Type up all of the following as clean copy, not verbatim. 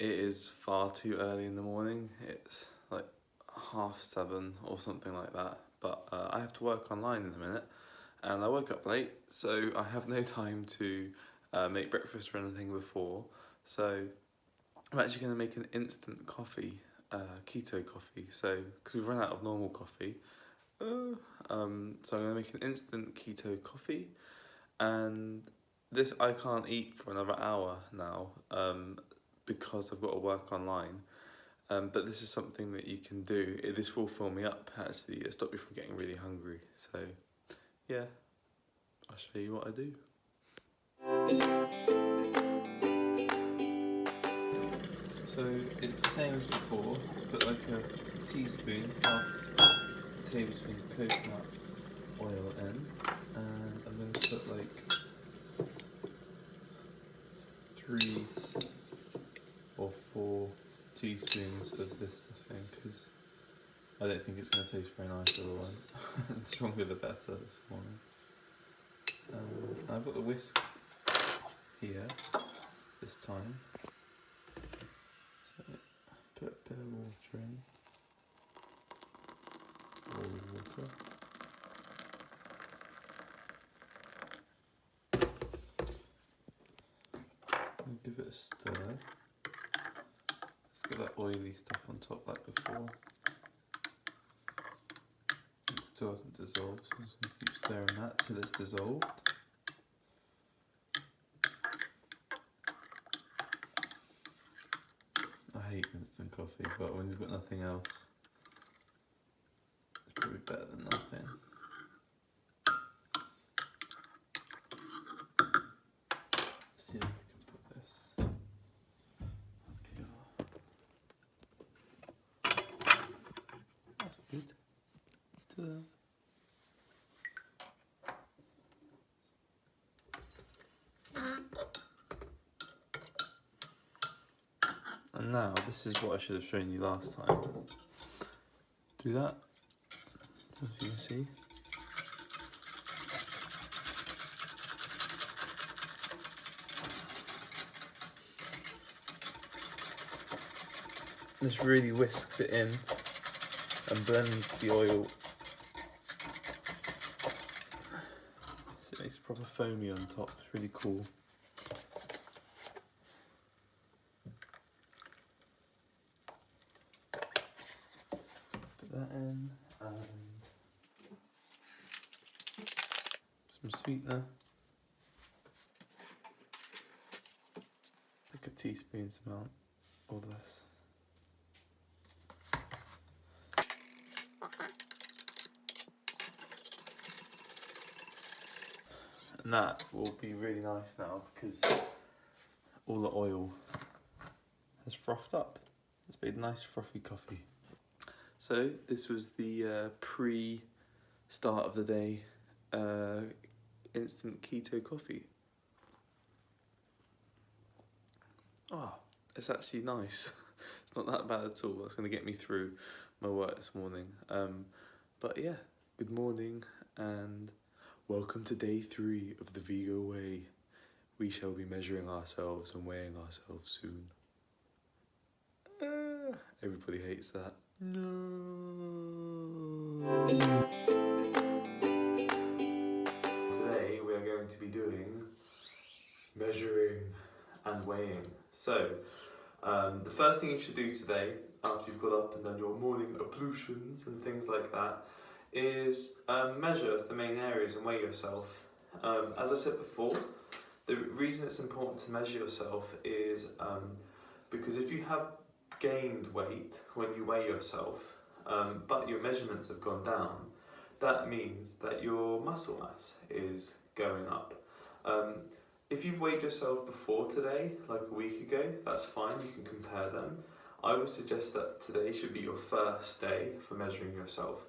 It is far too early in the morning. It's like 7:30 or something like that. But I have to work online in a minute, and I woke up late, so I have no time to make breakfast or anything before. So I'm actually going to make an instant coffee, keto coffee. So because we've run out of normal coffee, so I'm going to make an instant keto coffee, and this I can't eat for another hour now. Because I've got to work online. But this is something that you can do. This will fill me up, actually. It'll stop me from getting really hungry. So, yeah, I'll show you what I do. So, it's the same as before. Put like a teaspoon, half a tablespoon of coconut oil in. And I'm going to put like 3 or 4 teaspoons of this stuff in, because I don't think it's going to taste very nice otherwise. The stronger the better this morning. I've got the whisk here this time. So put a bit of water in. All the water. And give it a stir. Get that oily stuff on top like before. It still hasn't dissolved, so I'm just going to keep stirring that till it's dissolved. I hate instant coffee, but when you've got nothing else, it's probably better than nothing. Let's see if I can put this. Good. Ta-da. And now, this is what I should have shown you last time. Do that, as you can see. This really whisks it in and blends the oil, so it makes it proper foamy on top. It's really cool. Put that in, and some sweetener, like a teaspoon's amount or less. And that will be really nice now because all the oil has frothed up. It's made nice frothy coffee. So this was the pre-start of the day instant keto coffee. Oh, it's actually nice. It's not that bad at all. It's going to get me through my work this morning. But yeah, good morning and welcome to day 3 of the Vego way. We shall be measuring ourselves and weighing ourselves soon. Everybody hates that. No. Today we are going to be doing measuring and weighing. So, the first thing you should do today, after you've got up and done your morning ablutions and things like that, is measure the main areas and weigh yourself. As I said before, the reason it's important to measure yourself is because if you have gained weight when you weigh yourself, but your measurements have gone down, that means that your muscle mass is going up. If you've weighed yourself before today, like a week ago, that's fine, you can compare them. I would suggest that today should be your first day for measuring yourself.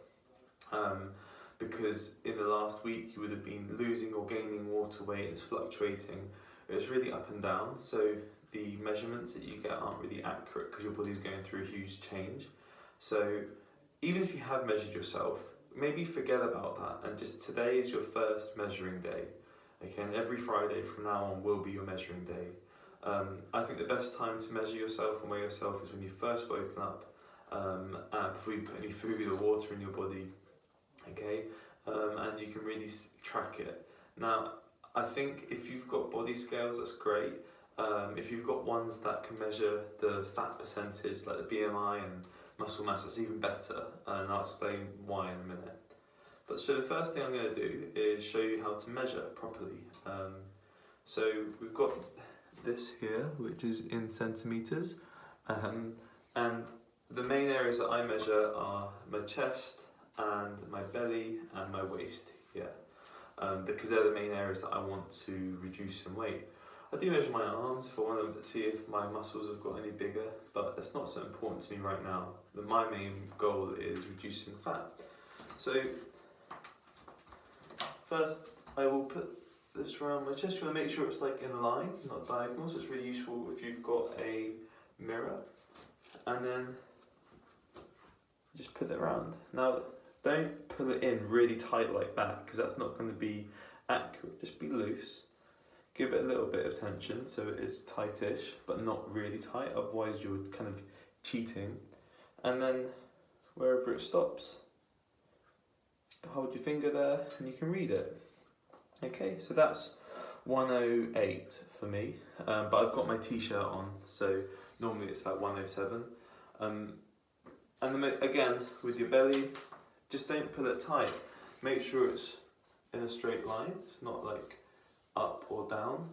Because in the last week you would have been losing or gaining water weight, it's fluctuating. It's really up and down, so the measurements that you get aren't really accurate because your body's going through a huge change. So even if you have measured yourself, maybe forget about that and just today is your first measuring day. Okay, and every Friday from now on will be your measuring day. I think the best time to measure yourself and weigh yourself is when you've first woken up, and before you put any food or water in your body, okay? And you can really track it. Now, I think if you've got body scales, that's great. If you've got ones that can measure the fat percentage, like the BMI and muscle mass, that's even better, and I'll explain why in a minute. But so the first thing I'm going to do is show you how to measure properly. So we've got this here, which is in centimetres, and the main areas that I measure are my chest and my belly and my waist here, because they're the main areas that I want to reduce in weight. I do measure my arms if I want to see if my muscles have got any bigger, but that's not so important to me right now. My main goal is reducing fat. So first I will put this around my chest. You want to make sure it's like in a line, not diagonal, so it's really useful if you've got a mirror. And then just put it around. Now don't pull it in really tight like that, because that's not going to be accurate. Just be loose. Give it a little bit of tension so it is tightish, but not really tight, otherwise you're kind of cheating. And then wherever it stops, hold your finger there and you can read it. Okay, so that's 108 for me, but I've got my t-shirt on, so normally it's about 107. And then again, with your belly, just don't pull it tight. Make sure it's in a straight line, it's not like up or down.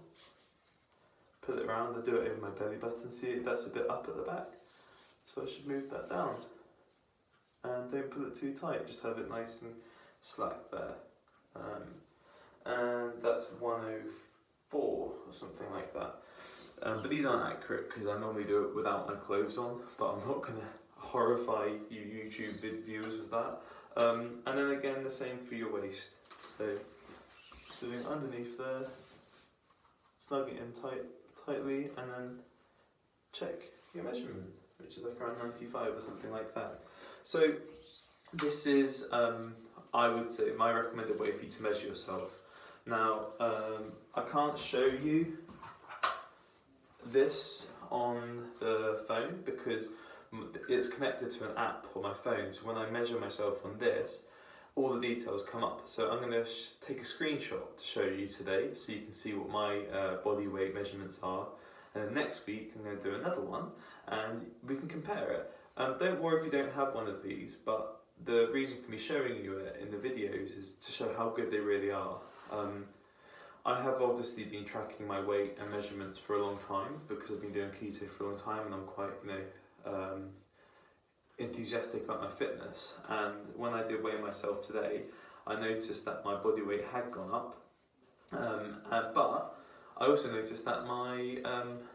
Pull it around. I do it over my belly button. See, that's a bit up at the back, so I should move that down. And don't pull it too tight, just have it nice and slack there. And that's 104 or something like that. But these aren't accurate because I normally do it without my clothes on, but I'm not going to horrify you YouTube viewers with that. And then again, the same for your waist. So doing underneath there, snug it in tightly, and then check your measurement, which is like around 95 or something like that. So this is, I would say, my recommended way for you to measure yourself. Now, I can't show you this on the phone because it's connected to an app on my phone, so when I measure myself on this, all the details come up. So I'm going to take a screenshot to show you today so you can see what my body weight measurements are, and then next week I'm going to do another one and we can compare it. Don't worry if you don't have one of these, but the reason for me showing you it in the videos is to show how good they really are. I have obviously been tracking my weight and measurements for a long time because I've been doing keto for a long time and I'm quite, enthusiastic about my fitness. And when I did weigh myself today, I noticed that my body weight had gone up, but I also noticed that my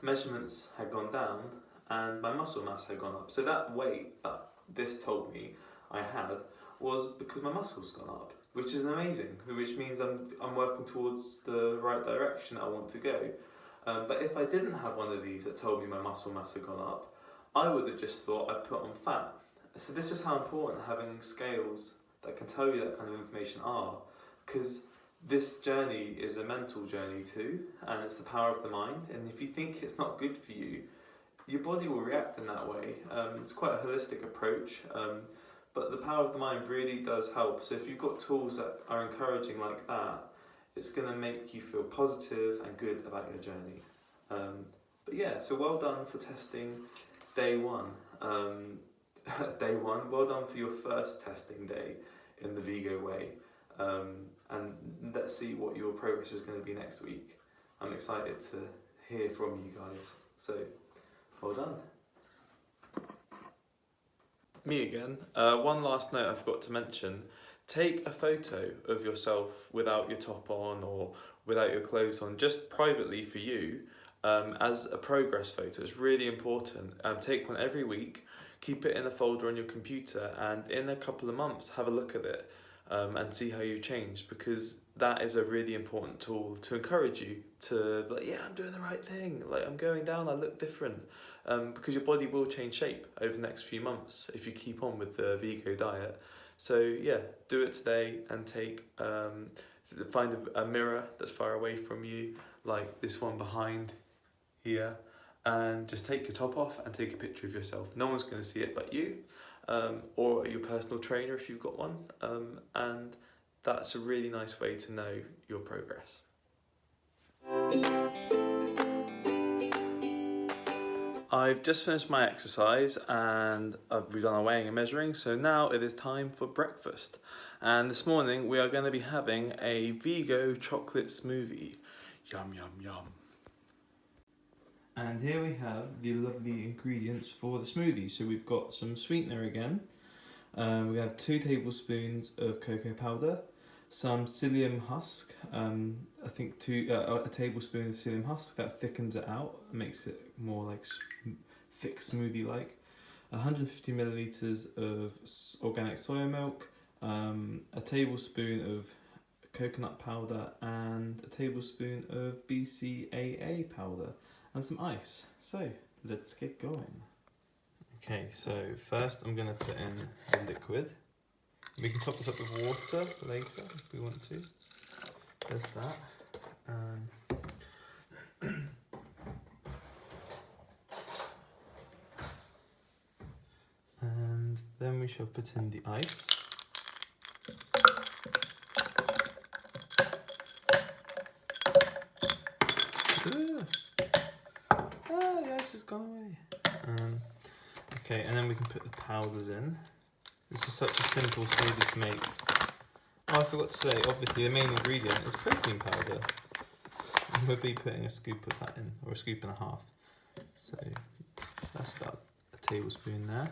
measurements had gone down and my muscle mass had gone up. So that weight that this told me I had was because my muscles gone up, which is amazing, which means I'm working towards the right direction I want to go. But if I didn't have one of these that told me my muscle mass had gone up, I would have just thought I'd put on fat. So this is how important having scales that can tell you that kind of information are, because this journey is a mental journey too, and it's the power of the mind. And if you think it's not good for you, your body will react in that way. It's quite a holistic approach, but the power of the mind really does help. So if you've got tools that are encouraging like that, it's going to make you feel positive and good about your journey. But yeah, so well done for testing day one. Day one, well done for your first testing day in the Vego way. And let's see what your progress is going to be next week. I'm excited to hear from you guys. So, well done. Me again. One last note I forgot to mention. Take a photo of yourself without your top on or without your clothes on, just privately for you, as a progress photo. It's really important. Take one every week, keep it in a folder on your computer, and in a couple of months have a look at it and see how you've changed, because that is a really important tool to encourage you to be like, yeah, I'm doing the right thing, like I'm going down, I look different, because your body will change shape over the next few months if you keep on with the Vego diet. So yeah, do it today and find a mirror that's far away from you, like this one behind here, and just take your top off and take a picture of yourself. No one's going to see it but you, or your personal trainer if you've got one, and that's a really nice way to know your progress. I've just finished my exercise and we've done our weighing and measuring, so now it is time for breakfast. And this morning we are going to be having a Vego chocolate smoothie. Yum, yum, yum. And here we have the lovely ingredients for the smoothie. So we've got some sweetener again. We have 2 tablespoons of cocoa powder, some psyllium husk, I think a tablespoon of psyllium husk. That thickens it out, makes it more like thick smoothie like. 150 milliliters of organic soya milk, a tablespoon of coconut powder, and a tablespoon of BCAA powder, and some ice. So let's get going. Okay, so first I'm going to put in the liquid. We can top this up with water later if we want to. There's that. And then we shall put in the ice. The ice has gone away. Okay, and then we can put the powders in. This is such a simple smoothie to make. Oh, I forgot to say, obviously the main ingredient is protein powder. And we'll be putting a scoop of that in, or a scoop and a half. So that's about a tablespoon there.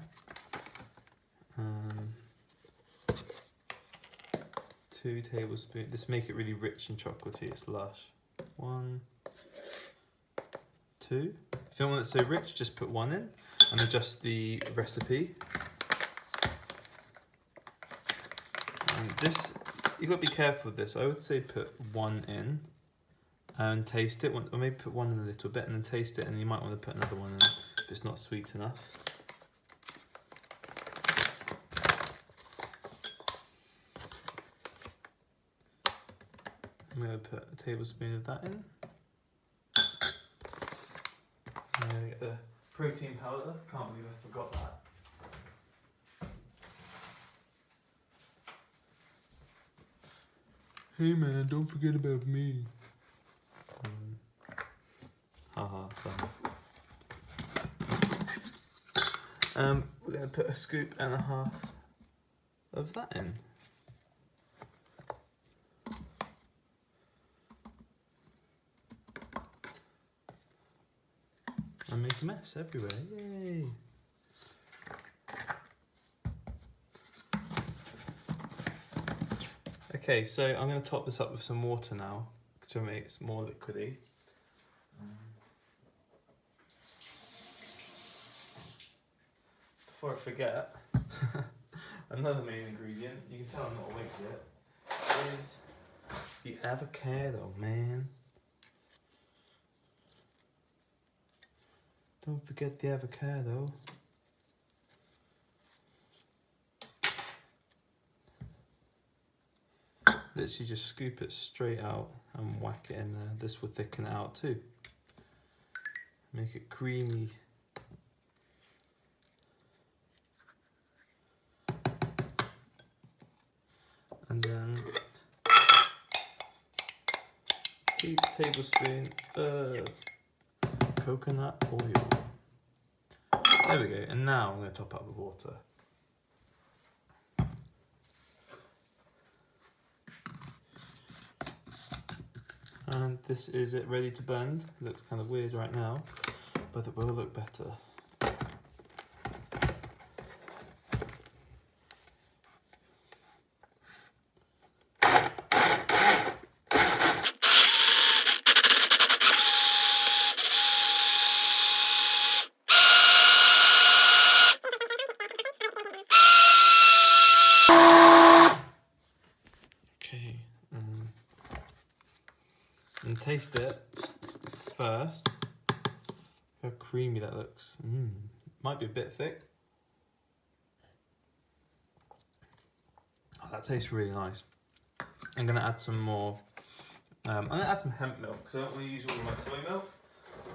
2 tablespoons. This make it really rich and chocolatey, it's lush. 1, 2. If you don't want it so rich, just put 1 in and adjust the recipe. And this, you've got to be careful with this. I would say put 1 in and taste it, or maybe put 1 in a little bit and then taste it, and you might want to put another 1 in if it's not sweet enough. I'm going to put a tablespoon of that in. I'm going to get the protein powder. Can't believe I forgot that. Hey man, don't forget about me. Haha, fun. We're going to put a scoop and a half of that in. And make a mess everywhere, yay! Okay, so I'm going to top this up with some water now to make it more liquidy. Before I forget, another main ingredient, you can tell I'm not awake yet, is the avocado, man. Don't forget the avocado. Literally just scoop it straight out and whack it in there. This will thicken it out too. Make it creamy. And then a tablespoon of coconut oil. There we go. And now I'm going to top up with water. And this is it, ready to blend. Looks kind of weird right now, but it will look better. Okay, and taste it first. How creamy that looks. Might be a bit thick. Oh, that tastes really nice. I'm going to add some more. I'm going to add some hemp milk because I don't want to use all of my soy milk.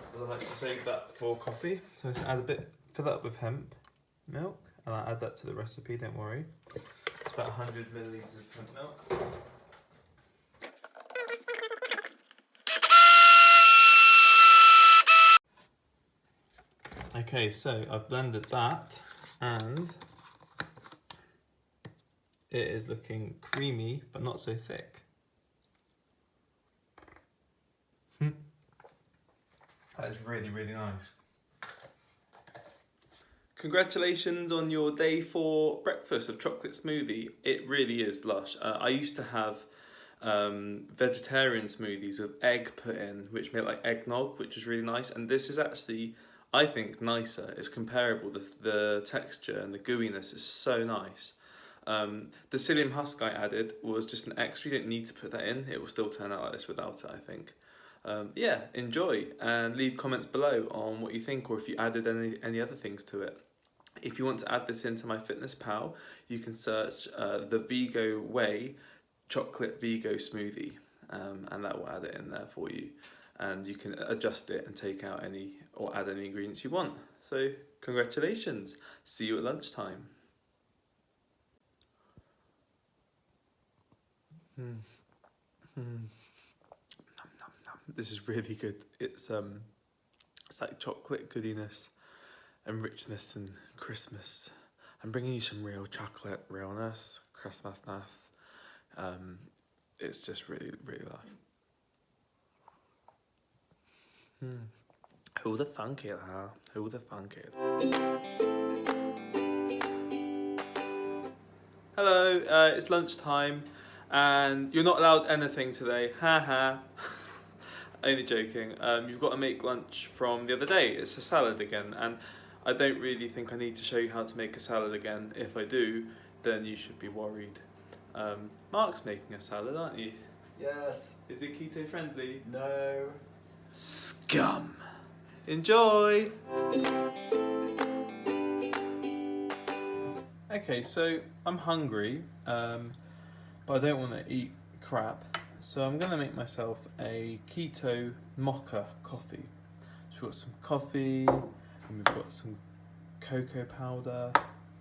because I like to save that for coffee. So just add a bit, fill that up with hemp milk, and I'll add that to the recipe, don't worry. It's about 100 millilitres of hemp milk. Okay, so I've blended that and it is looking creamy but not so thick. That is really, really nice. Congratulations on your day 4 breakfast of chocolate smoothie. It really is lush. I used to have vegetarian smoothies with egg put in, which made like eggnog, which is really nice. And this is actually, I think, nicer. It's comparable. The texture and the gooiness is so nice. The psyllium husk I added was just an extra. You didn't need to put that in. It will still turn out like this without it, I think. Yeah, enjoy and leave comments below on what you think, or if you added any other things to it. If you want to add this into MyFitnessPal, you can search the Vego Way chocolate Vego smoothie, and that will add it in there for you. And you can adjust it and take out any or add any ingredients you want. So congratulations. See you at lunchtime. This is really good. It's like chocolate goodiness and richness and Christmas. I'm bringing you some real chocolate realness, Christmasness. It's just really, really nice. Who would have thunk it, huh? Who would have thunk it? Hello, it's lunchtime and you're not allowed anything today. Haha. Only joking. You've got to make lunch from the other day. It's a salad again, and I don't really think I need to show you how to make a salad again. If I do, then you should be worried. Mark's making a salad, aren't you? Yes. Is it keto friendly? No. Scum. Enjoy. Okay, so I'm hungry, but I don't want to eat crap. So I'm going to make myself a keto mocha coffee. So we've got some coffee, and we've got some cocoa powder,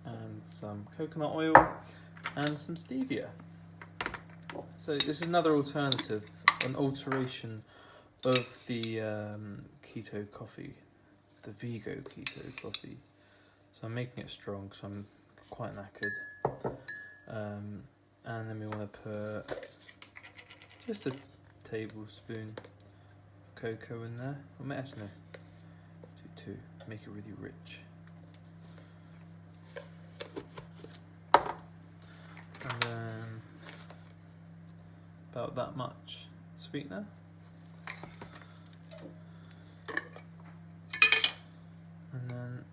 and some coconut oil, and some stevia. So this is another alternative, an alteration of the keto coffee, the Vego keto coffee. So I'm making it strong because I'm quite knackered. And then we want to put just a tablespoon of cocoa in there. Well, actually, no, do 2, make it really rich. And then about that much sweetener. And then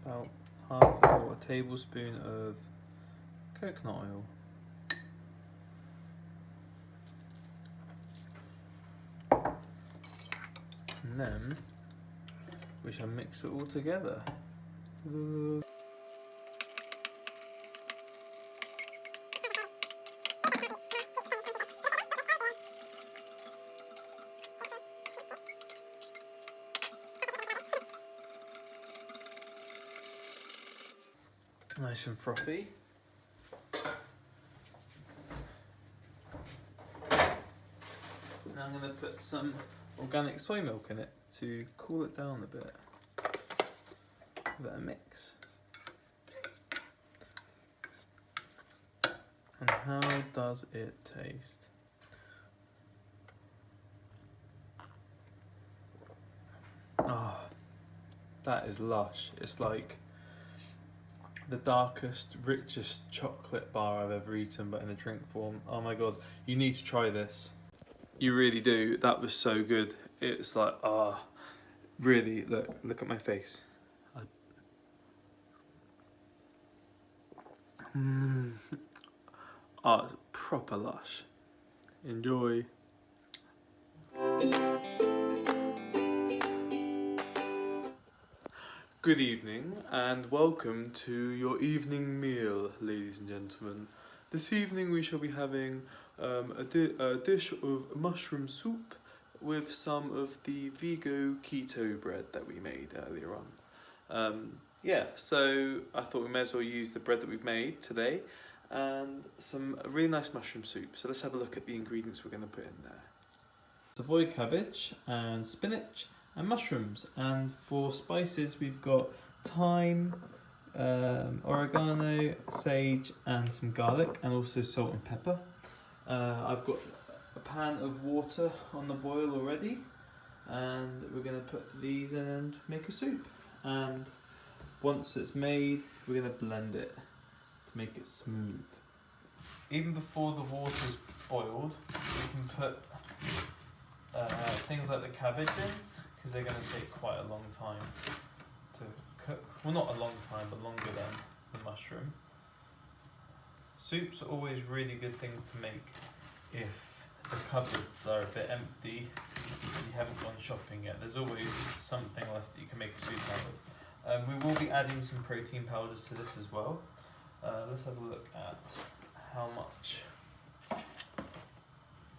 about half or a tablespoon of coconut oil. And then we shall mix it all together. Nice and frothy. Now I'm going to put some organic soy milk in it to cool it down a bit. Give it a mix. And how does it taste? Oh, that is lush. It's like the darkest, richest chocolate bar I've ever eaten, but in a drink form. Oh my god, you need to try this. You really do. That was so good. It's like, really, look at my face. It's proper lush. Enjoy. Good evening and welcome to your evening meal, ladies and gentlemen. This evening we shall be having a dish of mushroom soup with some of the Vego keto bread that we made earlier on. Yeah, so I thought we may as well use the bread that we've made today and some really nice mushroom soup. So let's have a look at the ingredients we're going to put in there. Avoid cabbage and spinach and mushrooms, and for spices we've got thyme, oregano, sage and some garlic, and also salt and pepper. I've got a pan of water on the boil already, and we're going to put these in and make a soup. And once it's made, we're going to blend it to make it smooth. Even before the water's boiled, we can put things like the cabbage in, because they're going to take quite a long time to cook. Well, not a long time, but longer than the mushroom. Soups are always really good things to make if the cupboards are a bit empty and you haven't gone shopping yet. There's always something left that you can make a soup out of. We will be adding some protein powder to this as well. Let's have a look at how much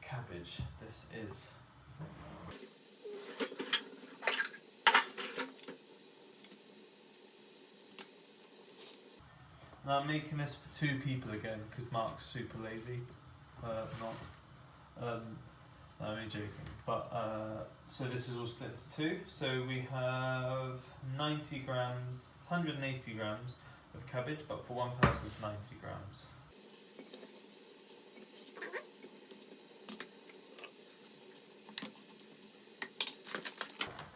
cabbage this is. Now I'm making this for 2 people again because Mark's super lazy. No, I'm only joking. But so this is all split into 2. So we have 90 grams, 180 grams of cabbage, but for one person it's 90 grams.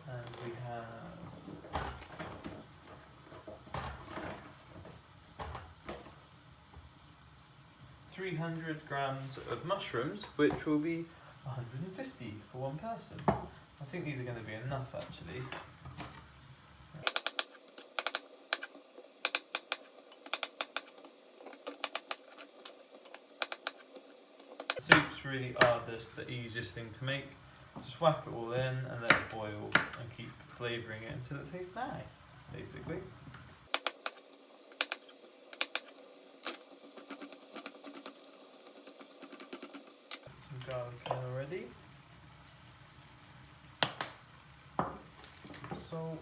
And we have 300 grams of mushrooms, which will be 150 for one person. I think these are going to be enough actually. Soups really are just the easiest thing to make. Just whack it all in and let it boil and keep flavouring it until it tastes nice, basically. Some garlic in already. Some salt.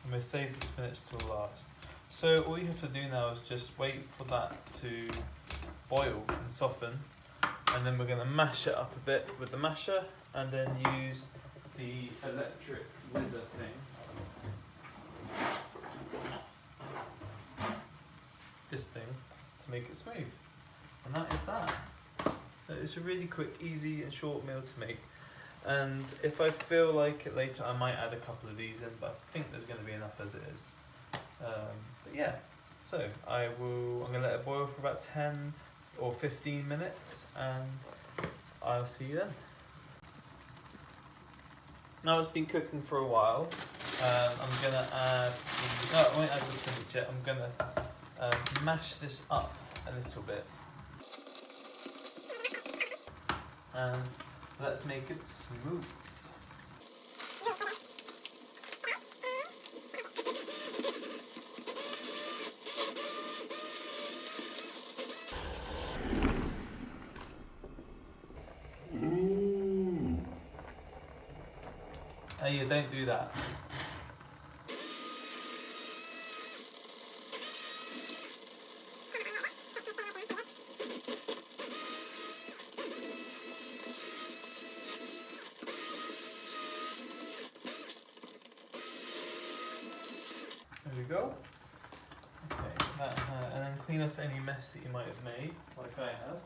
I'm going to save the spinach till last. So all you have to do now is just wait for that to boil and soften, and then we're going to mash it up a bit with the masher, and then use the electric whizzer thing. This thing to make it smooth. And that is that. So it's a really quick, easy and short meal to make. And if I feel like it later, I might add a couple of these in, but I think there's going to be enough as it is. But yeah, so I'm going to let it boil for about 10 or 15 minutes, and I'll see you then. Now it's been cooking for a while. I'm going to add no, I won't add the spinach yet. I'm going to mash this up a little bit. And let's make it smooth. Oh yeah, don't do that. There we go. Okay, and then clean up any mess that you might have made, like I have.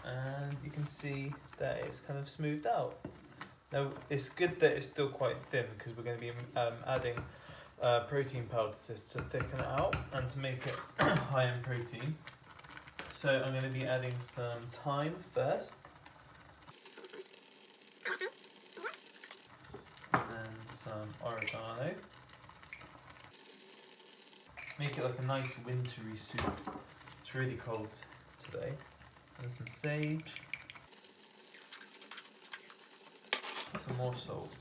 And you can see that it's kind of smoothed out. Now it's good that it's still quite thin because we're going to be adding protein powder to thicken it out and to make it high in protein. So I'm going to be adding some thyme first. And then some oregano. Make it like a nice wintry soup. It's really cold today. And some sage. Some more salt.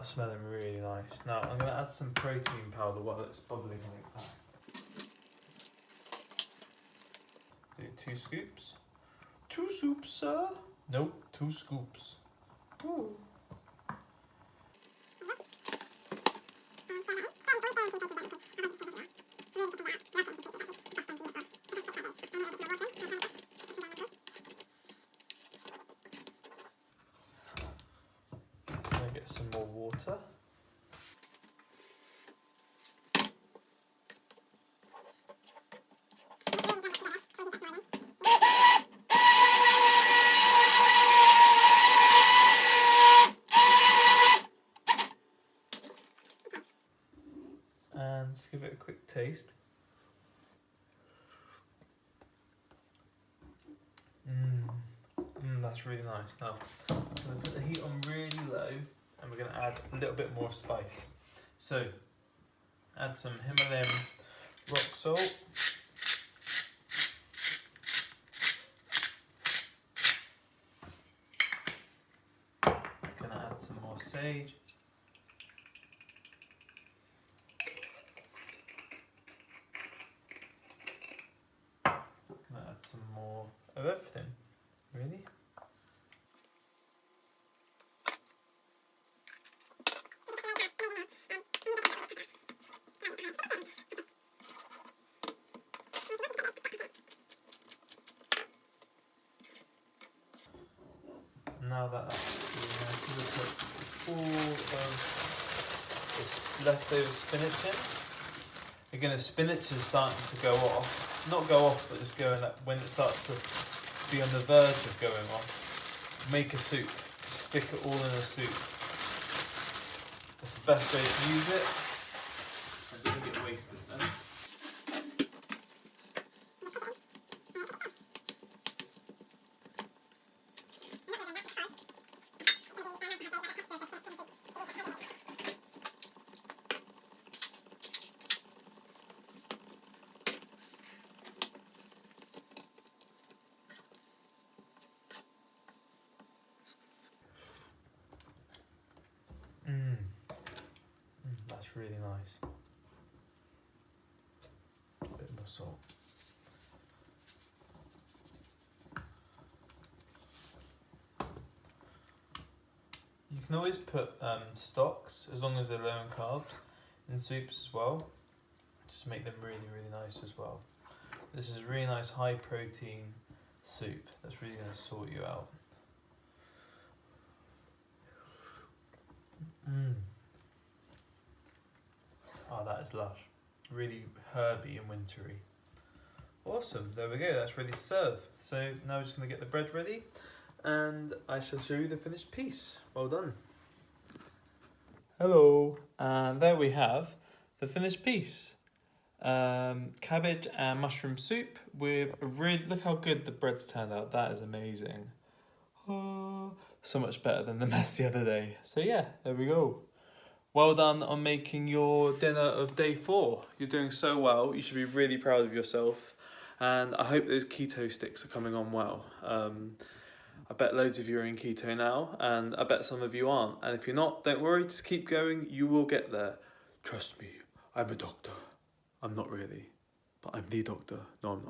That's smelling really nice. Now I'm going to add some protein powder while it's bubbling like that. Do 2 scoops. 2 scoops, sir? Nope, 2 scoops. Ooh. So I get some more water. And just give it a quick taste. That's really nice. Now, I'm going to put the heat on really low and we're going to add a little bit more spice. So, add some Himalayan rock salt. Going to add some more sage. So I'm going to add some more of everything, really. Now that that's really nice, we'll put all of this leftover spinach in. Again, if spinach is starting to go off, not go off, but just going up, when it starts to be on the verge of going off, make a soup. Stick it all in a soup. That's the best way to use it. It doesn't get wasted then. That's really nice. A bit more salt. You can always put stocks, as long as they're low in carbs, in soups as well. Just make them really, really nice as well. This is a really nice high protein soup that's really going to sort you out. Oh, that is lush. Really herby and wintry. Awesome, there we go, that's ready to serve. So now we're just going to get the bread ready and I shall show you the finished piece. Well done. Hello, and there we have the finished piece. Cabbage and mushroom soup with a really, look how good the bread's turned out. That is amazing. Oh, so much better than the mess the other day. So yeah, there we go. Well done on making your dinner of day 4. You're doing so well. You should be really proud of yourself. And I hope those keto sticks are coming on well. I bet loads of you are in keto now, and I bet some of you aren't. And if you're not, don't worry, just keep going. You will get there. Trust me, I'm a doctor. I'm not really, but I'm the doctor. No, I'm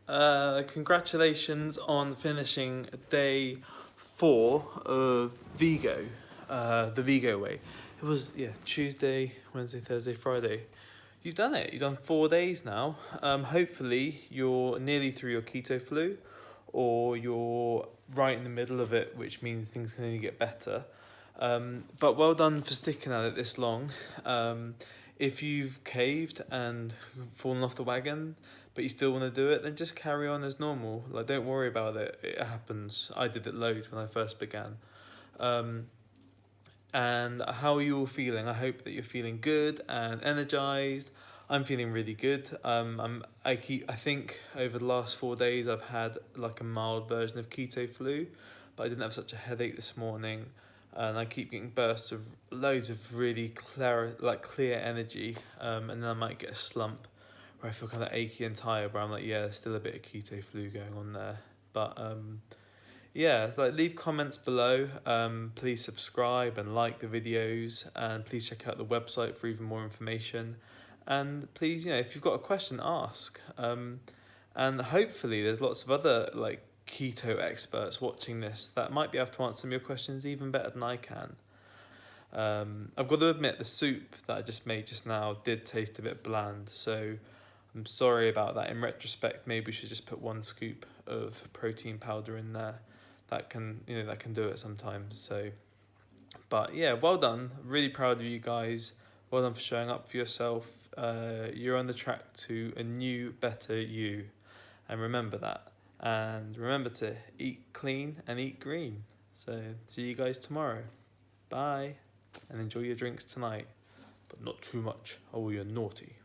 not. Congratulations on finishing day 4 of Vego, the Vego way. It was, yeah, Tuesday, Wednesday, Thursday, Friday. You've done it. You've done 4 days now. Hopefully you're nearly through your keto-flu, or you're right in the middle of it, which means things can only get better. But well done for sticking at it this long. If you've caved and fallen off the wagon, but you still want to do it, then just carry on as normal. Like, don't worry about it. It happens. I did it loads when I first began. And how are you all feeling? I hope that you're feeling good and energized. I'm feeling really good. I think over the last 4 days I've had like a mild version of keto flu, but I didn't have such a headache this morning, and I keep getting bursts of loads of really clear energy, and then I might get a slump where I feel kind of achy and tired, but I'm like, yeah, there's still a bit of keto flu going on there. But yeah, like leave comments below. Please subscribe and like the videos, and please check out the website for even more information. And please, if you've got a question, ask. And hopefully there's lots of other like keto experts watching this that might be able to answer some of your questions even better than I can. I've got to admit the soup that I just made just now did taste a bit bland, so I'm sorry about that. In retrospect, maybe we should just put 1 scoop of protein powder in there. That can do it sometimes. So, but yeah, well done. Really proud of you guys. Well done for showing up for yourself. You're on the track to a new, better you, and remember that. And remember to eat clean and eat green. So see you guys tomorrow. Bye, and enjoy your drinks tonight, but not too much. Oh, you're naughty.